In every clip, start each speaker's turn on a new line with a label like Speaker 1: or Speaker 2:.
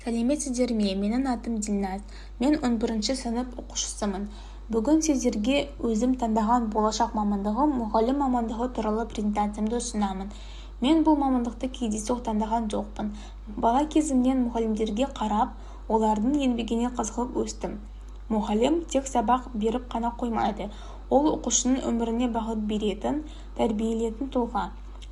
Speaker 1: Сәлеметсіздер ме? Менің атым Дильназ. Мен 11-ші сынып оқушысымын. Бүгін сіздерге өзім таңдаған болашақ мамандығым мұғалім мамандығы туралы презентациямды ұсынамын. Мен бұл мамандықты кездейсоқ таңдаған жоқпын. Бала кезімнен мұғалімдерге қарап, олардың еңбегіне қызығып өстім. Мұғалім тек сабақ беріп қана қоймайды. Ол оқушының өміріне бағыт беретін, тәрбиелейтін тұлға.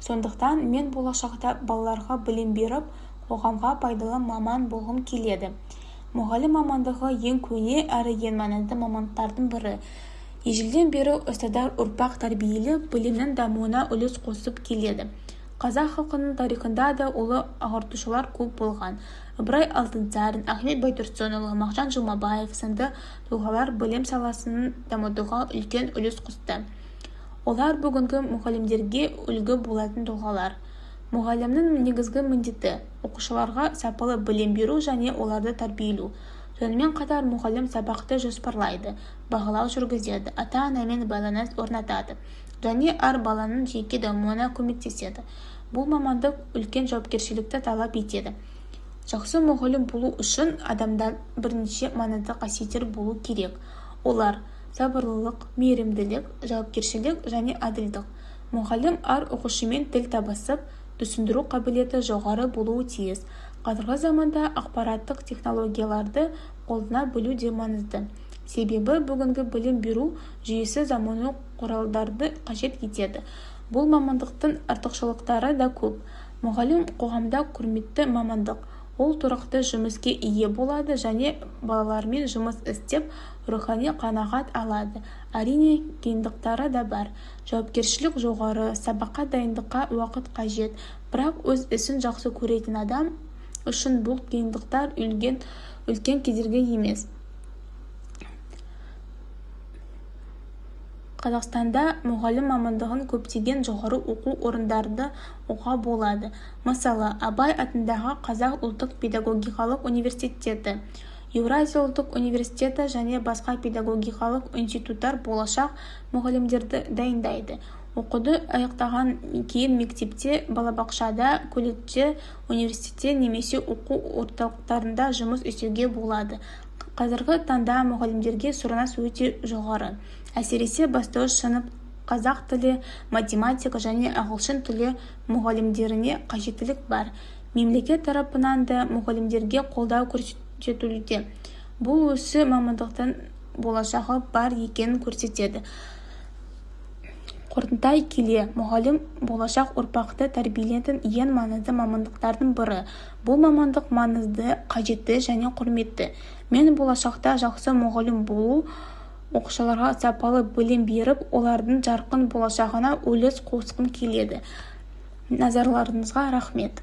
Speaker 1: Сондықтан мен болашақта балаларға білім беріп, қоғамға пайдалы маман болғым келеді. Мұғалім мамандығы ең көне әрі ең маңызды мамандықтардың бірі. Ежелден бері ұстаздар ұрпақ тәрбиелеп, білімнің дамуына үлес қосып келеді. Қазақ халқының тарихында да ұлы ағартушылар көп болған. Ыбырай Алтынсарин, Ахмет Байтұрсынұлы, Мағжан Жұмабаев сынды тұлғалар білім саласын дамытуға үлкен үлес қосты. Олар бүгінгі мұғалімдерге үлгі болатын тұлғалар. Мұғалімнің негізгі міндеті оқушыларға сапалы білім беру және оларды тәрбиелеу. Сонымен қатар мұғалім сабақты жоспарлайды, бағалау жүргізеді, ата-анамен байланыс орнатады және әр баланың жеке дамуына көмектеседі. Бұл мамандық үлкен жауапкершілікті талап етеді. Жақсы мұғалім болу үшін адамда бірнеше маңызды қасиеттер болу керек. Олар сабырлылық, мейірімділік, жауапкершілік және әділдік. Мұғалім әр оқушымен тіл табысып, түсіндіру қабілеті жоғары болуы тиіс. Қазіргі заманда ақпараттық технологияларды қолдана білу де маңызды. Себебі бүгінгі білім беру жүйесі заманауи құралдарды қажет етеді. Бұл мамандықтың артықшылықтары да көп. Мұғалім қоғамда құрметті мамандық. Ол тұрақты жұмыске ие болады және балалармен жұмыс істеп, рухани қанағат алады. Әрине, қиындықтары да бар. Жауапкершілік жоғары, сабаққа дайындыққа уақыт қажет. Бірақ өз ісін жақсы көретін адам үшін бұл қиындықтар үлкен кедергі емес. Қазақстанда мұғалім мамандығын көптеген жоғары оқу орындарында оқуға болады. Мысалы, Абай атындағы Қазақ ұлттық педагогикалық университеті, Еуразия ұлттық университеті және басқа педагогикалық институттар болашақ мұғалімдерді дайындайды. Оқуды аяқтаған кейін мектепте, балабақшада, колледжде, университетте немесе оқу орталықтарында жұмыс істеуге болады. Қазіргі таңда мұғалімдерге сұраныс өте жоғары. Әсіресе бастауыш сынып қазақ тілі, математика және ағылшын тілі мұғалімдеріне қажеттілік бар. Мемлекет тарапынан да мұғалімдерге қолдау көрсетілуде. Бұл осы мамандықтың болашағы бар екенін көрсетеді. Қорытай келе, мұғалім болашақ ұрпақты тәрбиелейтін ең маңызды мамандықтардың бірі. Бұл мамандық маңызды, қажетті және құрметті. Мен болашақта жақсы мұғалім болу, оқушыларға сапалы білім беріп, олардың жарқын болашағына үлес қосқым келеді. Назарларыңызға рахмет.